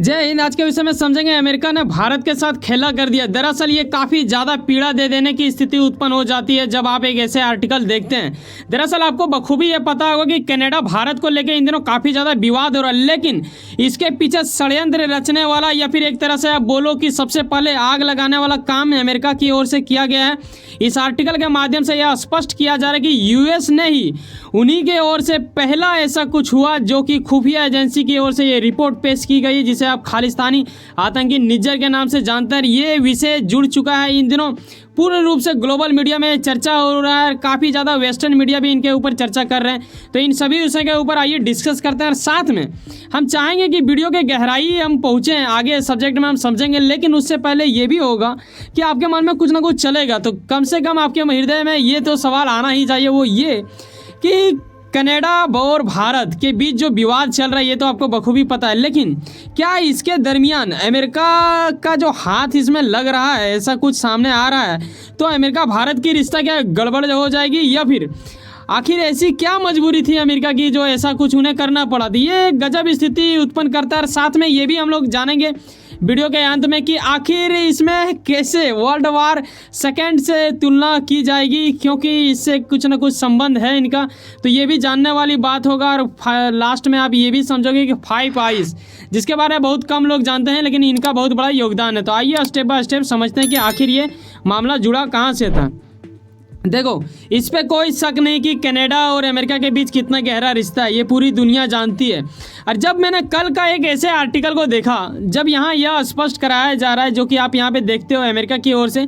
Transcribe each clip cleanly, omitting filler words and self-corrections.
जय हिंद। आज के विषय में समझेंगे अमेरिका ने भारत के साथ खेला कर दिया। दरअसल ये काफ़ी ज़्यादा पीड़ा दे देने की स्थिति उत्पन्न हो जाती है जब आप एक ऐसे आर्टिकल देखते हैं। दरअसल आपको बखूबी ये पता होगा कि कनाडा भारत को लेकर इन दिनों काफ़ी ज़्यादा विवाद हो रहा है, लेकिन इसके पीछे षड्यंत्र रचने वाला या फिर एक तरह से आप बोलो कि सबसे पहले आग लगाने वाला काम अमेरिका की ओर से किया गया है। इस आर्टिकल के माध्यम से यह स्पष्ट किया जा रहा है कि यूएस ने ही उन्हीं के ओर से पहला ऐसा कुछ हुआ जो कि खुफिया एजेंसी की ओर से ये रिपोर्ट पेश की गई जिसे आप खालिस्तानी आतंकी निज्जर के नाम से जानते हैं। ये विषय जुड़ चुका है इन दिनों पूर्ण रूप से ग्लोबल मीडिया में चर्चा हो रहा है। काफ़ी ज़्यादा वेस्टर्न मीडिया भी इनके ऊपर चर्चा कर रहे हैं। तो इन सभी विषय के ऊपर आइए डिस्कस करते हैं और साथ में हम चाहेंगे कि वीडियो के गहराई हम पहुँचें, आगे सब्जेक्ट में हम समझेंगे, लेकिन उससे पहले ये भी होगा कि आपके मन में कुछ ना कुछ चलेगा। तो कम से कम आपके हृदय में ये तो सवाल आना ही चाहिए, वो ये कि कनाडा और भारत के बीच जो विवाद चल रहा है ये तो आपको बखूबी पता है, लेकिन क्या इसके दरमियान अमेरिका का जो हाथ इसमें लग रहा है, ऐसा कुछ सामने आ रहा है तो अमेरिका भारत की रिश्ता क्या गड़बड़ हो जाएगी या फिर आखिर ऐसी क्या मजबूरी थी अमेरिका की जो ऐसा कुछ उन्हें करना पड़ा। तो ये गजब स्थिति उत्पन्न करता है। साथ में ये भी हम लोग जानेंगे वीडियो के अंत में कि आखिर इसमें कैसे वर्ल्ड वार सेकेंड से तुलना की जाएगी, क्योंकि इससे कुछ ना कुछ संबंध है इनका। तो ये भी जानने वाली बात होगा और लास्ट में आप ये भी समझोगे कि 5 आइज जिसके बारे में बहुत कम लोग जानते हैं लेकिन इनका बहुत बड़ा योगदान है। तो आइए स्टेप बाय स्टेप समझते हैं कि आखिर ये मामला जुड़ा कहाँ से था। देखो, इस पे कोई शक नहीं कि कनाडा और अमेरिका के बीच कितना गहरा रिश्ता है, ये पूरी दुनिया जानती है। और जब मैंने कल का एक ऐसे आर्टिकल को देखा जब यहाँ यह स्पष्ट कराया जा रहा है जो कि आप यहाँ पे देखते हो अमेरिका की ओर से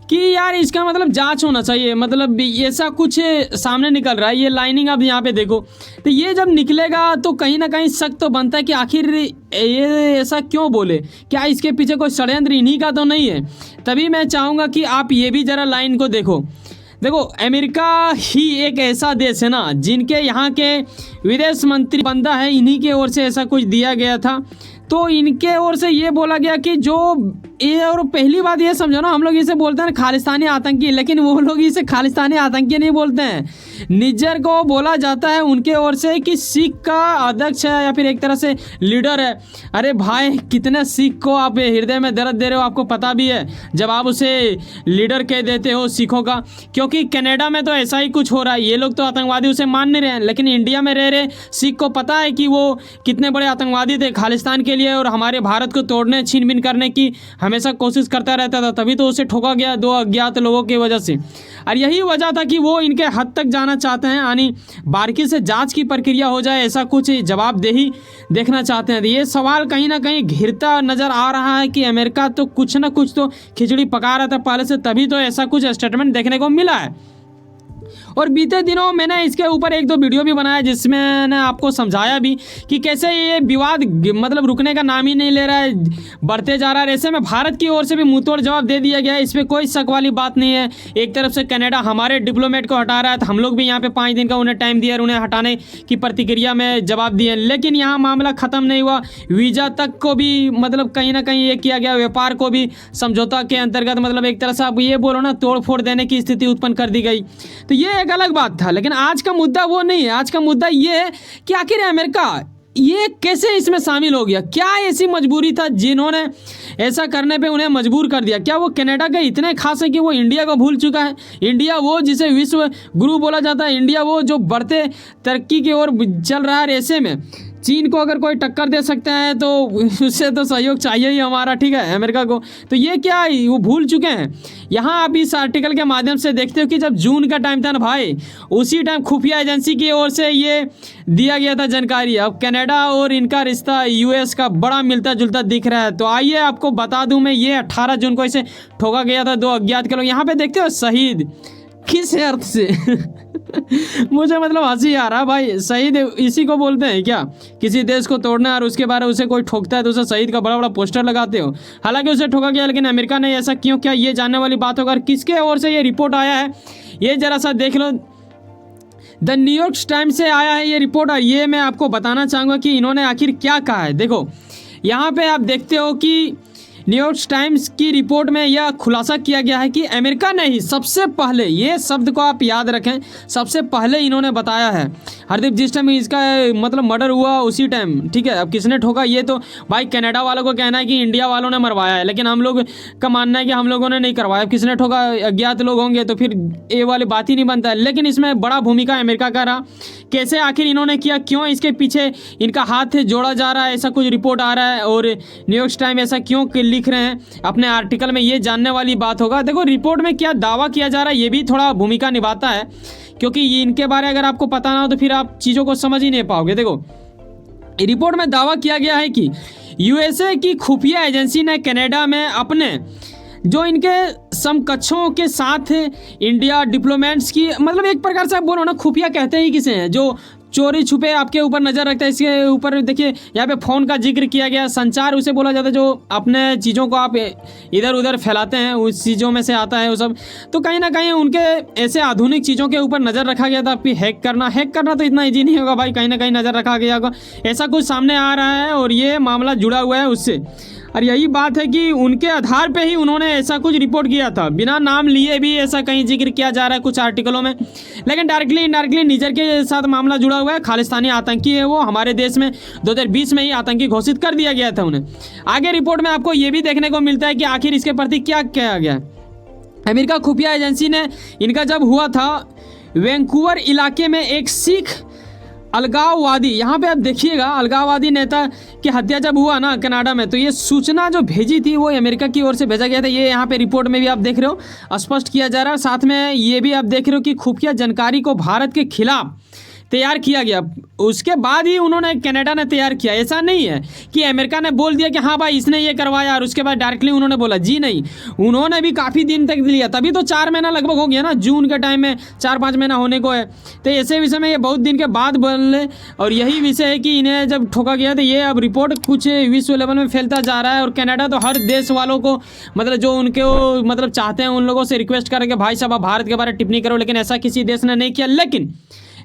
कि यार इसका मतलब जांच होना चाहिए, मतलब ऐसा कुछ सामने निकल रहा है। ये लाइनिंग आप यहाँ पे देखो, तो ये जब निकलेगा तो कहीं ना कहीं शक तो बनता है कि आखिर ये ऐसा क्यों बोले, क्या इसके पीछे कोई षड्यंत्र इन्हीं का तो नहीं है। तभी मैं चाहूँगा कि आप ये भी ज़रा लाइन को देखो। अमेरिका ही एक ऐसा देश है ना जिनके यहाँ के विदेश मंत्री बंदा है, इन्हीं के ओर से ऐसा कुछ दिया गया था। तो इनके ओर से ये बोला गया कि जो ये, और पहली बात ये समझो ना, हम लोग इसे बोलते हैं खालिस्तानी आतंकी, लेकिन वो लोग इसे खालिस्तानी आतंकी नहीं बोलते हैं। निज्जर को बोला जाता है उनके ओर से कि सिख का अध्यक्ष है या फिर एक तरह से लीडर है। अरे भाई, कितने सिख को आप हृदय में दर्द दे रहे हो, आपको पता भी है जब आप उसे लीडर कह देते हो सिखों का। क्योंकि कनाडा में तो ऐसा ही कुछ हो रहा है, ये लोग तो आतंकवादी उसे मान नहीं रहे हैं, लेकिन इंडिया में रह रहे सिख को पता है कि वो कितने बड़े आतंकवादी थे खालिस्तान के लिए और हमारे भारत को तोड़ने छीनबीन करने की हमेशा कोशिश करता रहता था। तभी तो उसे ठोका गया 2 अज्ञात लोगों की वजह से। और यही वजह था कि वो इनके हद तक जाना चाहते हैं, यानी बारीकी से जांच की प्रक्रिया हो जाए, ऐसा कुछ जवाबदेही देखना चाहते हैं। ये सवाल कहीं ना कहीं घिरता नजर आ रहा है कि अमेरिका तो कुछ ना कुछ तो खिचड़ी पका रहा था पहले से, तभी तो ऐसा कुछ स्टेटमेंट देखने को मिला है। और बीते दिनों मैंने इसके ऊपर 1-2 वीडियो भी बनाया जिसमें मैंने आपको समझाया भी कि कैसे ये विवाद मतलब रुकने का नाम ही नहीं ले रहा है, बढ़ते जा रहा है। ऐसे में भारत की ओर से भी मुंहतोड़ जवाब दे दिया गया है, इसमें कोई शक वाली बात नहीं है। एक तरफ से कनाडा हमारे डिप्लोमेट को हटा रहा है, तो हम लोग भी यहाँ पे 5 दिन का उन्हें टाइम दिया और उन्हें हटाने की प्रतिक्रिया में जवाब दिए, लेकिन यहाँ मामला ख़त्म नहीं हुआ। वीज़ा तक को भी मतलब कहीं ना कहीं ये किया गया, व्यापार को भी समझौता के अंतर्गत मतलब एक तरह से आप ये बोलो ना तोड़ फोड़ देने की स्थिति उत्पन्न कर दी गई। तो ये एक अलग बात था, लेकिन आज का मुद्दा वो नहीं है। आज का मुद्दा ये है कि आखिर अमेरिका ये कैसे इसमें शामिल हो गया, क्या ऐसी मजबूरी था जिन्होंने ऐसा करने पे उन्हें मजबूर कर दिया। क्या वो कनाडा के इतने खास है कि वो इंडिया को भूल चुका है। इंडिया वो जिसे विश्व गुरु बोला जाता है, इंडिया वो जो बढ़ते तरक्की की ओर चल रहा है। ऐसे में चीन को अगर कोई टक्कर दे सकता है तो उससे तो सहयोग चाहिए ही हमारा, ठीक है, अमेरिका को। तो ये क्या है, वो भूल चुके हैं। यहाँ आप इस आर्टिकल के माध्यम से देखते हो कि जब जून का टाइम था ना भाई, उसी टाइम खुफिया एजेंसी की ओर से ये दिया गया था जानकारी। अब कनाडा और इनका रिश्ता यूएस का बड़ा मिलता जुलता दिख रहा है। तो आइए आपको बता दूं मैं, ये 18 जून को इसे ठोका गया था 2 अज्ञात के लोग। यहाँ पे देखते हो शहीद किस अर्थ से मुझे मतलब हंसी आ रहा भाई। शहीद इसी को बोलते हैं क्या, किसी देश को तोड़ना और उसके बारे में उसे कोई ठोकता है तो उसे शहीद का बड़ा बड़ा पोस्टर लगाते हो। हालांकि उसे ठोका गया, लेकिन अमेरिका ने ऐसा क्यों किया ये जानने वाली बात होगा। और किसके ओर से ये रिपोर्ट आया है ये जरा सा देख लो। द न्यूयॉर्क टाइम्स से आया है ये रिपोर्ट, और ये मैं आपको बताना चाहूँगा कि इन्होंने आखिर क्या कहा है। देखो, यहाँ पे आप देखते हो कि न्यूयॉर्क टाइम्स की रिपोर्ट में यह खुलासा किया गया है कि अमेरिका ने ही सबसे पहले, ये शब्द को आप याद रखें, सबसे पहले इन्होंने बताया है हरदीप जिस टाइम इसका मतलब मर्डर हुआ उसी टाइम, ठीक है। अब किसने ठोका ये तो भाई कनाडा वालों को कहना है कि इंडिया वालों ने मरवाया है, लेकिन हम लोग का मानना है कि हम लोगों ने नहीं करवाया। अब किसने ठोका, अज्ञात लोग होंगे, तो फिर ये वाली बात ही नहीं बनता है। लेकिन इसमें बड़ा भूमिका अमेरिका का रहा, कैसे आखिर इन्होंने किया, क्यों इसके पीछे इनका हाथ जोड़ा जा रहा है, ऐसा कुछ रिपोर्ट आ रहा है और न्यूयॉर्क टाइम ऐसा क्यों लिख रहे हैं अपने आर्टिकल में, ये जानने वाली बात होगा। देखो रिपोर्ट में क्या दावा किया जा रहा है ये भी थोड़ा भूमिका निभाता है, क्योंकि ये इनके बारे अगर आपको पता ना हो तो फिर आप चीज़ों को समझ ही नहीं पाओगे। देखो रिपोर्ट में दावा किया गया है कि यूएसए की खुफिया एजेंसी ने कनाडा में अपने जो इनके समकक्षों के साथ इंडिया डिप्लोमेट्स की, मतलब एक प्रकार से आप बोलो ना, खुफिया कहते ही किसे हैं, जो चोरी छुपे आपके ऊपर नज़र रखता है। इसके ऊपर देखिए यहाँ पे फ़ोन का जिक्र किया गया, संचार उसे बोला जाता है जो अपने चीज़ों को आप इधर उधर फैलाते हैं, उस चीज़ों में से आता है वो सब। तो कहीं ना कहीं उनके ऐसे आधुनिक चीज़ों के ऊपर नज़र रखा गया था। फिर हैक करना तो इतना ईजी नहीं होगा भाई, कहीं ना कहीं नज़र रखा गया होगा, ऐसा कुछ सामने आ रहा है और ये मामला जुड़ा हुआ है उससे। और यही बात है कि उनके आधार पे ही उन्होंने ऐसा कुछ रिपोर्ट किया था, बिना नाम लिए भी ऐसा कहीं जिक्र किया जा रहा है कुछ आर्टिकलों में। लेकिन डायरेक्टली इनडायरेक्टली निजर के साथ मामला जुड़ा हुआ है। खालिस्तानी आतंकी है वो, हमारे देश में 2020 में ही आतंकी घोषित कर दिया गया था उन्हें। आगे रिपोर्ट में आपको ये भी देखने को मिलता है कि आखिर इसके प्रति क्या किया गया। अमेरिका खुफिया एजेंसी ने इनका जब हुआ था वैंकूवर इलाके में एक सिख अलगाववादी, यहाँ पे आप देखिएगा अलगाववादी नेता की हत्या जब हुआ ना कनाडा में, तो ये सूचना जो भेजी थी वो अमेरिका की ओर से भेजा गया था। ये यहाँ पे रिपोर्ट में भी आप देख रहे हो स्पष्ट किया जा रहा है। साथ में ये भी आप देख रहे हो कि खुफिया जानकारी को भारत के खिलाफ तैयार किया गया, उसके बाद ही उन्होंने कनाडा ने तैयार किया। ऐसा नहीं है कि अमेरिका ने बोल दिया कि हाँ भाई इसने ये करवाया और उसके बाद डायरेक्टली उन्होंने बोला, जी नहीं, उन्होंने भी काफ़ी दिन तक लिया, तभी तो 4 महीना लगभग हो गया ना, जून के टाइम में 4-5 महीना होने को है। तो ऐसे विषय में ये बहुत दिन के बाद बोले, और यही विषय है कि इन्हें जब ठोका गया तो ये अब रिपोर्ट कुछ विश्व लेवल में फैलता जा रहा है। और कनाडा तो हर देश वालों को मतलब जो उनके मतलब चाहते हैं उन लोगों से रिक्वेस्ट करेंगे भाई साहब आप भारत के बारे में टिप्पणी करो, लेकिन ऐसा किसी देश ने नहीं किया। लेकिन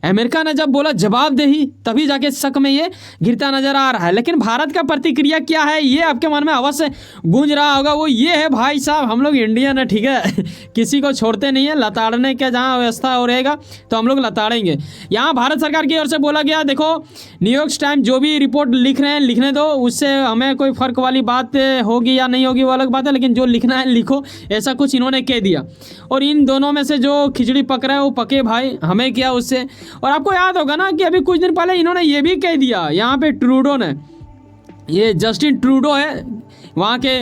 अमेरिका ने जब बोला जवाबदेही, तभी जाके शक में ये गिरता नजर आ रहा है। लेकिन भारत का प्रतिक्रिया क्या है ये आपके मन में अवश्य गूंज रहा होगा, वो ये है भाई साहब हम लोग इंडियन है, ठीक है किसी को छोड़ते नहीं है, लताड़ने का जहाँ व्यवस्था हो रहेगा तो हम लोग लताड़ेंगे। यहाँ भारत सरकार की ओर से बोला गया देखो न्यूयॉर्क टाइम जो भी रिपोर्ट लिख रहे हैं लिखने दो, उससे हमें कोई फ़र्क वाली बात होगी या नहीं होगी वो अलग बात है, लेकिन जो लिखना है लिखो, ऐसा कुछ इन्होंने कह दिया। और इन दोनों में से जो खिचड़ी पक रहा है वो पके भाई, हमें क्या उससे। और आपको याद होगा ना कि अभी कुछ दिन पहले इन्होंने ये भी कह दिया, यहाँ पे ट्रूडो ने, ये जस्टिन ट्रूडो है वहाँ के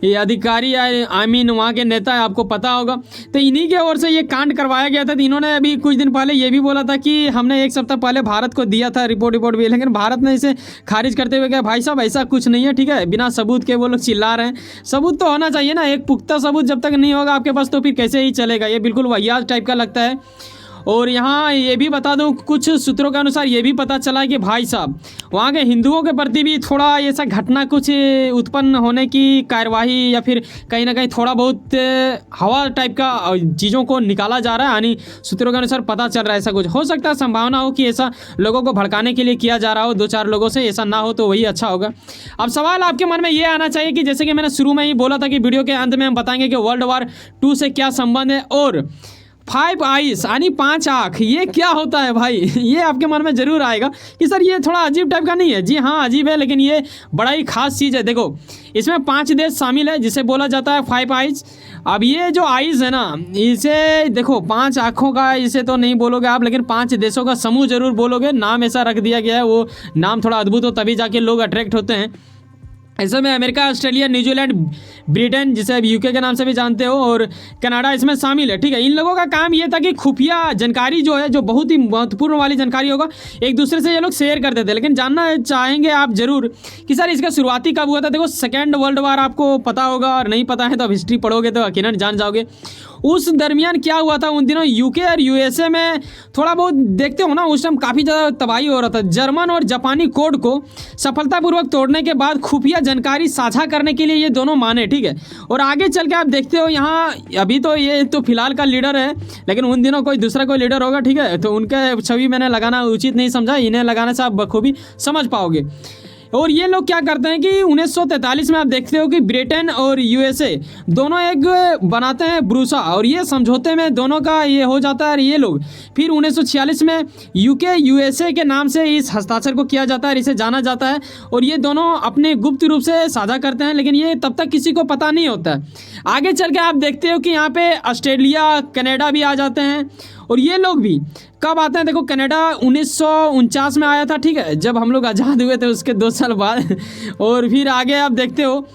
ये अधिकारी आई मीन वहाँ के नेता है, आपको पता होगा, तो इन्हीं के ओर से ये कांड करवाया गया था। तो इन्होंने अभी कुछ दिन पहले ये भी बोला था कि हमने 1 सप्ताह पहले भारत को दिया था रिपोर्ट भी, लेकिन भारत ने इसे खारिज करते हुए कहा भाई साहब ऐसा कुछ नहीं है, ठीक है, बिना सबूत के वो लोग चिल्ला रहे हैं। सबूत तो होना चाहिए ना, एक पुख्ता सबूत जब तक नहीं होगा आपके पास तो फिर कैसे ही चलेगा, ये बिल्कुल वाहियात टाइप का लगता है। और यहाँ ये भी बता दूँ कुछ सूत्रों के अनुसार ये भी पता चला कि भाई साहब वहाँ के हिंदुओं के प्रति भी थोड़ा ऐसा घटना कुछ उत्पन्न होने की कार्यवाही या फिर कहीं ना कहीं थोड़ा बहुत हवा टाइप का चीज़ों को निकाला जा रहा है, यानी सूत्रों के अनुसार पता चल रहा है ऐसा कुछ हो सकता है। संभावना हो कि ऐसा लोगों को भड़काने के लिए किया जा रहा हो 2-4 लोगों से, ऐसा ना हो तो वही अच्छा होगा। अब सवाल आपके मन में ये आना चाहिए कि जैसे कि मैंने शुरू में ही बोला था कि वीडियो के अंत में हम बताएंगे कि वर्ल्ड वॉर 2 से क्या संबंध है और 5 आइज यानी 5 आँख ये क्या होता है भाई, ये आपके मन में जरूर आएगा कि सर ये थोड़ा अजीब टाइप का नहीं है। जी हाँ अजीब है, लेकिन ये बड़ा ही खास चीज़ है। देखो इसमें 5 देश शामिल है जिसे बोला जाता है 5 आइज। अब ये जो आइज है ना, इसे देखो 5 आँखों का इसे तो नहीं बोलोगे आप, लेकिन 5 देशों का समूह जरूर बोलोगे। नाम ऐसा रख दिया गया है, वो नाम थोड़ा अद्भुत हो तभी जाके लोग अट्रैक्ट होते हैं। ऐसे में अमेरिका, ऑस्ट्रेलिया, न्यूजीलैंड, ब्रिटेन जिसे अब यूके के नाम से भी जानते हो, और कनाडा इसमें शामिल है, ठीक है। इन लोगों का काम ये था कि खुफिया जानकारी जो है, जो बहुत ही महत्वपूर्ण वाली जानकारी होगा, एक दूसरे से ये लोग शेयर करते थे। लेकिन जानना चाहेंगे आप जरूर कि सर इसका शुरुआती कब हुआ था। देखो 2nd वर्ल्ड वॉर आपको पता होगा, और नहीं पता है तो अब हिस्ट्री पढ़ोगे तो यकीनन जान जाओगे। उस दरमियान क्या हुआ था उन दिनों यूके और यूएसए में थोड़ा बहुत देखते हो ना, उस टाइम काफ़ी ज़्यादा तबाही हो रहा था। जर्मन और जापानी कोड को सफलतापूर्वक तोड़ने के बाद खुफिया जानकारी साझा करने के लिए ये दोनों माने, ठीक है। और आगे चल के आप देखते हो यहाँ अभी तो ये तो फिलहाल का लीडर है, लेकिन उन दिनों कोई दूसरा कोई लीडर होगा, ठीक है। तो उनके छवि मैंने लगाना उचित नहीं समझा, इन्हें लगाने से आप बखूबी समझ पाओगे। और ये लोग क्या करते हैं कि 1943 में आप देखते हो कि ब्रिटेन और यूएसए दोनों एक बनाते हैं ब्रूसा, और ये समझौते में दोनों का ये हो जाता है। ये लोग फिर 1946 में यूके यूएसए के नाम से इस हस्ताक्षर को किया जाता है, इसे जाना जाता है, और ये दोनों अपने गुप्त रूप से साझा करते हैं, लेकिन ये तब तक किसी को पता नहीं होता है। आगे चल के आप देखते हो कि यहाँ पे ऑस्ट्रेलिया कनाडा भी आ जाते हैं, और ये लोग भी कब आते हैं, देखो कनाडा 1949 में आया था, ठीक है, जब हम लोग आज़ाद हुए थे उसके 2 साल बाद। और फिर आगे आप देखते हो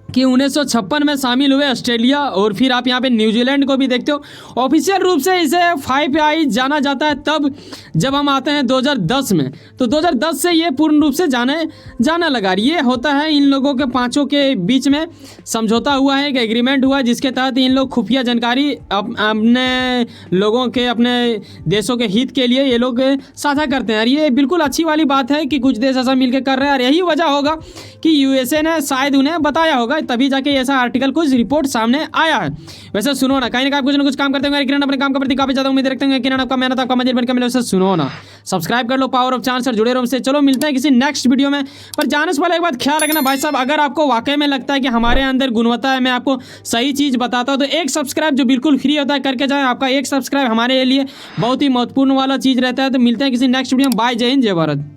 कि 1956 में शामिल हुए ऑस्ट्रेलिया, और फिर आप यहाँ पे न्यूजीलैंड को भी देखते हो। ऑफिशियल रूप से इसे 5 आई जाना जाता है तब जब हम आते हैं 2010 में, तो 2010 से ये पूर्ण रूप से जाना लगा। ये होता है इन लोगों के पांचों के बीच में समझौता हुआ है, एक एग्रीमेंट हुआ, जिसके तहत इन लोग खुफिया जानकारी अपने लोगों के, अपने देशों के हित के लिए ये लोग साझा करते हैं। और ये बिल्कुल अच्छी वाली बात है कि कुछ देश ऐसा मिलकर कर रहे हैं, और यही वजह होगा कि यूएसए ने शायद उन्हें बताया होगा, तभी जाके ऐसा आर्टिकल कुछ रिपोर्ट सामने आया है। वैसे सुनो ना, कहीं ना कुछ ना कुछ काम करते होंगे, किरण अपने काम के प्रति काफी ज्यादा उम्मीद रखते होंगे, किरण आपका मेहनत आपका मजे बनकर मिले। वैसे सुनो ना, सब्सक्राइब कर लो पावर ऑफ चांस और जुड़े रहो हमसे। चलो मिलते हैं किसी नेक्स्ट वीडियो में। पर जाने से पहले एक बात ख्याल रखना भाई साहब, अगर आपको वाकई में लगता है कि हमारे अंदर गुणवत्ता है, मैं आपको सही चीज बताता हूँ, तो एक सब्सक्राइब जो बिल्कुल फ्री होता है करके जाए। आपका एक सब्सक्राइब हमारे लिए बहुत ही महत्वपूर्ण वाला चीज रहता है। तो मिलते हैं किसी नेक्स्ट वीडियो में। बाय, जय हिंद, जय भारत।